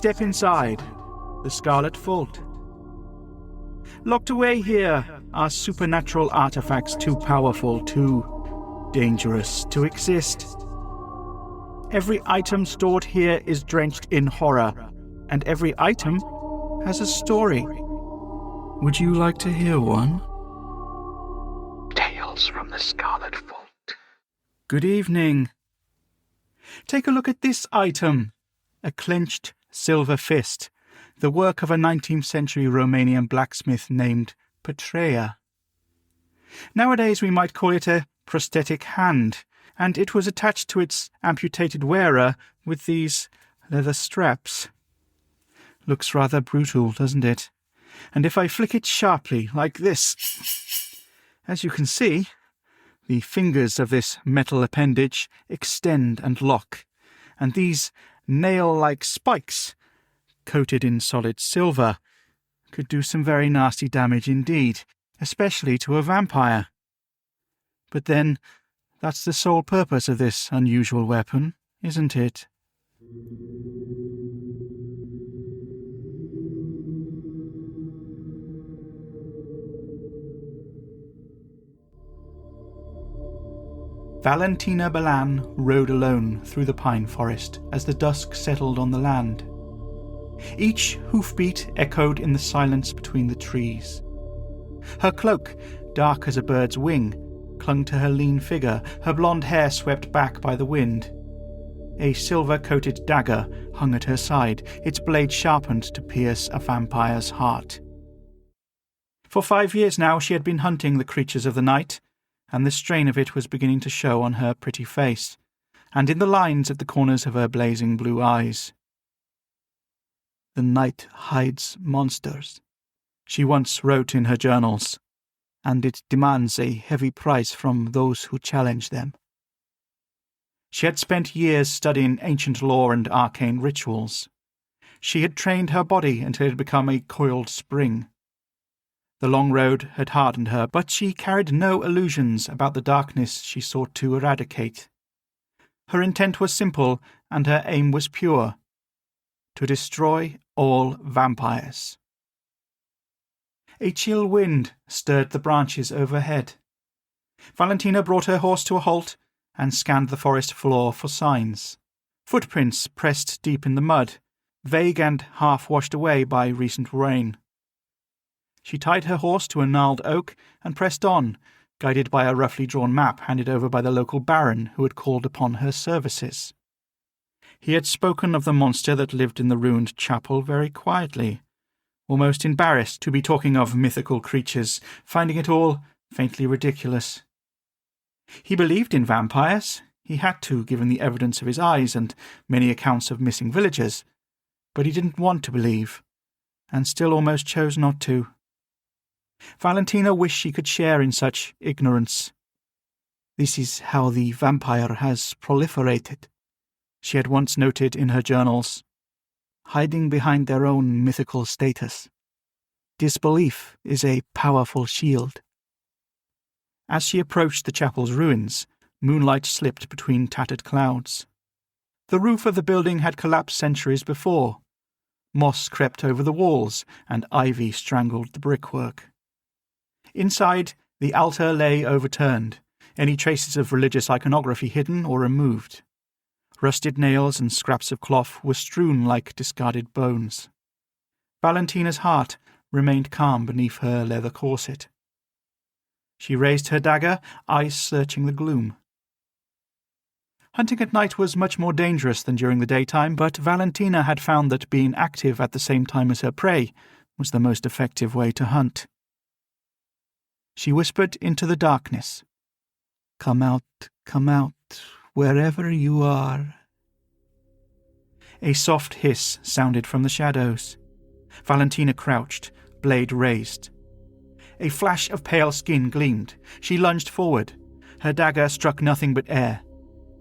step inside the Scarlet Vault. Locked away here are supernatural artifacts too powerful, too dangerous to exist. Every item stored here is drenched in horror, and every item has a story. Would you like to hear one? Tales from the Scarlet Vault. Good evening. Take a look at this item. A clenched silver fist, the work of a 19th century Romanian blacksmith named Petrea. Nowadays we might call it a prosthetic hand, and it was attached to its amputated wearer with these leather straps. Looks rather brutal, doesn't it? And if I flick it sharply, like this, as you can see, the fingers of this metal appendage extend and lock, and these nail-like spikes, coated in solid silver, could do some very nasty damage indeed, especially to a vampire. But then, that's the sole purpose of this unusual weapon, isn't it? Valentina Balan rode alone through the pine forest as the dusk settled on the land. Each hoofbeat echoed in the silence between the trees. Her cloak, dark as a bird's wing, clung to her lean figure, her blonde hair swept back by the wind. A silver-coated dagger hung at her side, its blade sharpened to pierce a vampire's heart. For 5 years now she had been hunting the creatures of the night, and the strain of it was beginning to show on her pretty face, and in the lines at the corners of her blazing blue eyes. "The night hides monsters," she once wrote in her journals, "and it demands a heavy price from those who challenge them." She had spent years studying ancient lore and arcane rituals. She had trained her body until it had become a coiled spring. The long road had hardened her, but she carried no illusions about the darkness she sought to eradicate. Her intent was simple, and her aim was pure: to destroy all vampires. A chill wind stirred the branches overhead. Valentina brought her horse to a halt and scanned the forest floor for signs. Footprints pressed deep in the mud, vague and half washed away by recent rain. She tied her horse to a gnarled oak and pressed on, guided by a roughly drawn map handed over by the local baron who had called upon her services. He had spoken of the monster that lived in the ruined chapel very quietly, almost embarrassed to be talking of mythical creatures, finding it all faintly ridiculous. He believed in vampires. He had to, given the evidence of his eyes and many accounts of missing villagers, but he didn't want to believe, and still almost chose not to. Valentina wished she could share in such ignorance. "This is how the vampire has proliferated," she had once noted in her journals, "hiding behind their own mythical status. Disbelief is a powerful shield." As she approached the chapel's ruins, moonlight slipped between tattered clouds. The roof of the building had collapsed centuries before. Moss crept over the walls, and ivy strangled the brickwork. Inside, the altar lay overturned, any traces of religious iconography hidden or removed. Rusted nails and scraps of cloth were strewn like discarded bones. Valentina's heart remained calm beneath her leather corset. She raised her dagger, eyes searching the gloom. Hunting at night was much more dangerous than during the daytime, but Valentina had found that being active at the same time as her prey was the most effective way to hunt. She whispered into the darkness, come out, wherever you are." A soft hiss sounded from the shadows. Valentina crouched, blade raised. A flash of pale skin gleamed. She lunged forward. Her dagger struck nothing but air.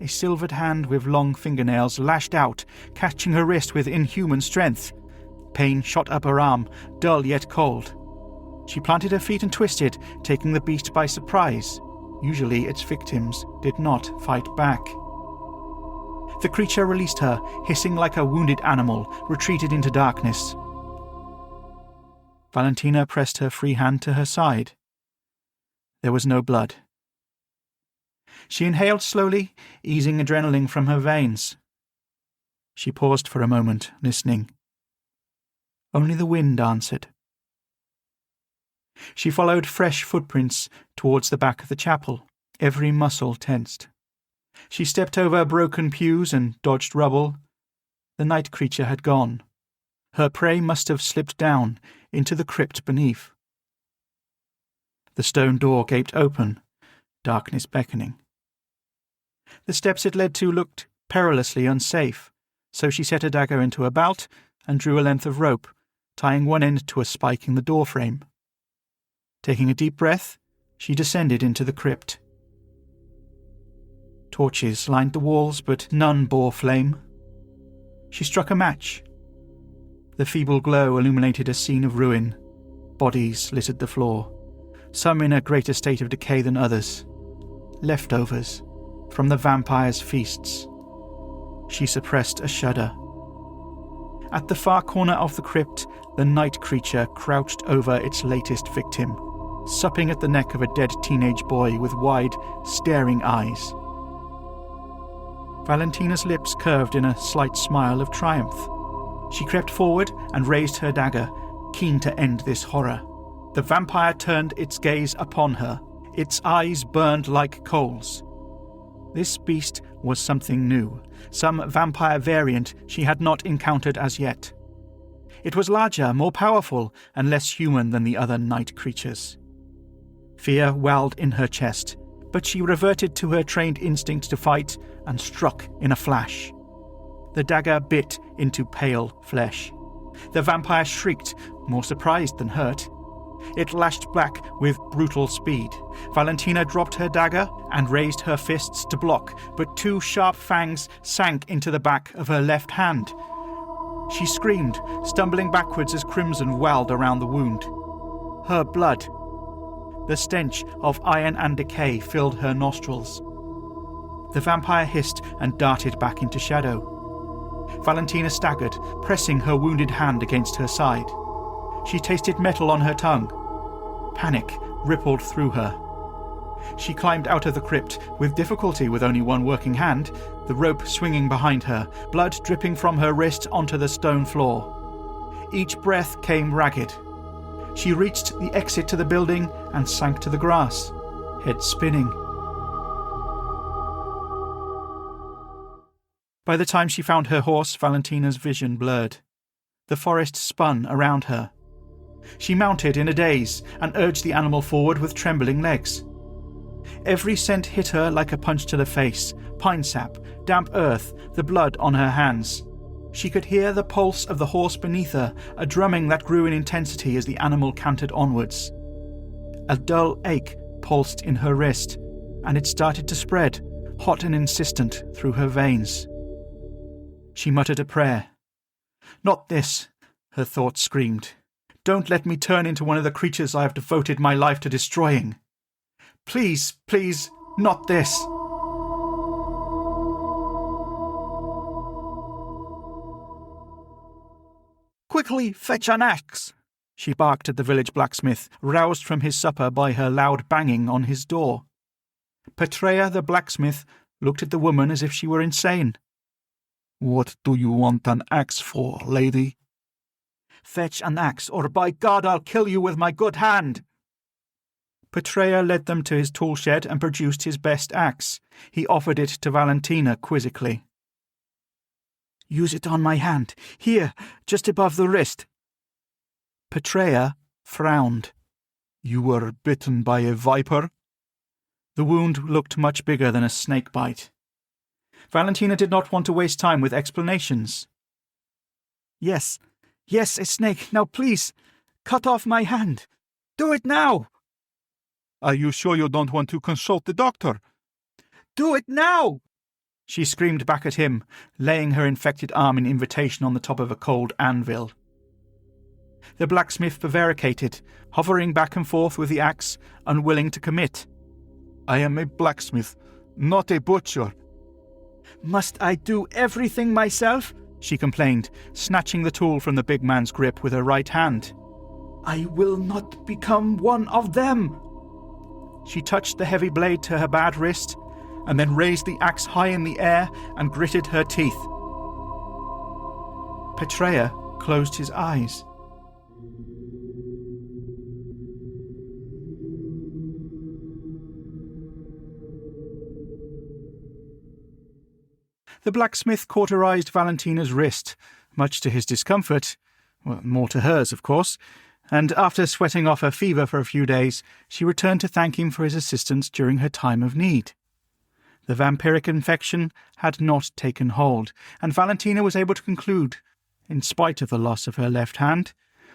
A silvered hand with long fingernails lashed out, catching her wrist with inhuman strength. Pain shot up her arm, dull yet cold. She planted her feet and twisted, taking the beast by surprise. Usually its victims did not fight back. The creature released her, hissing like a wounded animal, retreated into darkness. Valentina pressed her free hand to her side. There was no blood. She inhaled slowly, easing adrenaline from her veins. She paused for a moment, listening. Only the wind answered. She followed fresh footprints towards the back of the chapel, every muscle tensed. She stepped over broken pews and dodged rubble. The night creature had gone. Her prey must have slipped down into the crypt beneath. The stone door gaped open, darkness beckoning. The steps it led to looked perilously unsafe, so she set a dagger into a belt and drew a length of rope, tying one end to a spike in the doorframe. Taking a deep breath, she descended into the crypt. Torches lined the walls, but none bore flame. She struck a match. The feeble glow illuminated a scene of ruin. Bodies littered the floor, some in a greater state of decay than others. Leftovers from the vampire's feasts. She suppressed a shudder. At the far corner of the crypt, the night creature crouched over its latest victim, supping at the neck of a dead teenage boy with wide, staring eyes. Valentina's lips curved in a slight smile of triumph. She crept forward and raised her dagger, keen to end this horror. The vampire turned its gaze upon her. Its eyes burned like coals. This beast was something new, some vampire variant she had not encountered as yet. It was larger, more powerful, and less human than the other night creatures. Fear welled in her chest, but she reverted to her trained instinct to fight and struck in a flash. The dagger bit into pale flesh. The vampire shrieked, more surprised than hurt. It lashed back with brutal speed. Valentina dropped her dagger and raised her fists to block, but two sharp fangs sank into the back of her left hand. She screamed, stumbling backwards as crimson welled around the wound. Her blood. The stench of iron and decay filled her nostrils. The vampire hissed and darted back into shadow. Valentina staggered, pressing her wounded hand against her side. She tasted metal on her tongue. Panic rippled through her. She climbed out of the crypt, with difficulty with only one working hand, the rope swinging behind her, blood dripping from her wrist onto the stone floor. Each breath came ragged. She reached the exit to the building and sank to the grass, head spinning. By the time she found her horse, Valentina's vision blurred. The forest spun around her. She mounted in a daze and urged the animal forward with trembling legs. Every scent hit her like a punch to the face: pine sap, damp earth, the blood on her hands. She could hear the pulse of the horse beneath her, a drumming that grew in intensity as the animal cantered onwards. A dull ache pulsed in her wrist, and it started to spread, hot and insistent, through her veins. She muttered a prayer. "Not this," her thoughts screamed. "Don't let me turn into one of the creatures I have devoted my life to destroying. Please, please, not this." "Quickly, fetch an axe!" she barked at the village blacksmith, roused from his supper by her loud banging on his door. Petrea the blacksmith looked at the woman as if she were insane. "What do you want an axe for, lady?" "Fetch an axe, or by God I'll kill you with my good hand!" Petrea led them to his tool shed and produced his best axe. He offered it to Valentina quizzically. "Use it on my hand, here, just above the wrist." Petrea frowned. "You were bitten by a viper?" The wound looked much bigger than a snake bite. Valentina did not want to waste time with explanations. Yes, a snake. Now please, cut off my hand. Do it now!" "Are you sure you don't want to consult the doctor?" "Do it now!" She screamed back at him, laying her infected arm in invitation on the top of a cold anvil. The blacksmith prevaricated, hovering back and forth with the axe, unwilling to commit. "I am a blacksmith, not a butcher." "Must I do everything myself?" she complained, snatching the tool from the big man's grip with her right hand. "I will not become one of them." She touched the heavy blade to her bad wrist, and then raised the axe high in the air and gritted her teeth. Petrea closed his eyes. The blacksmith cauterized Valentina's wrist, much to his discomfort, well, more to hers, of course, and after sweating off her fever for a few days, she returned to thank him for his assistance during her time of need. The vampiric infection had not taken hold, and Valentina was able to conclude, in spite of the loss of her left hand,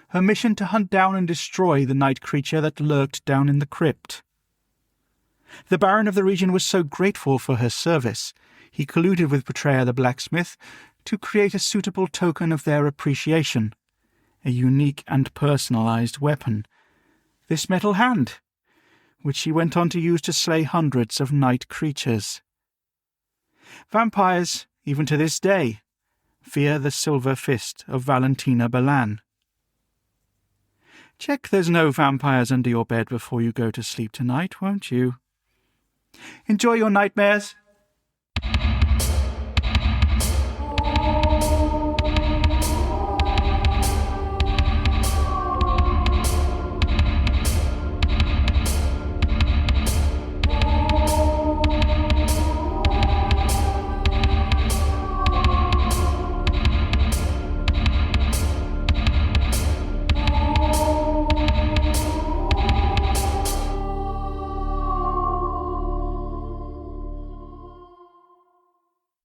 her mission to hunt down and destroy the night creature that lurked down in the crypt. The Baron of the region was so grateful for her service, he colluded with Petrea the blacksmith to create a suitable token of their appreciation, a unique and personalized weapon, this metal hand, which she went on to use to slay hundreds of night creatures. Vampires, even to this day, fear the silver fist of Valentina Balan. Check there's no vampires under your bed before you go to sleep tonight, won't you? Enjoy your nightmares.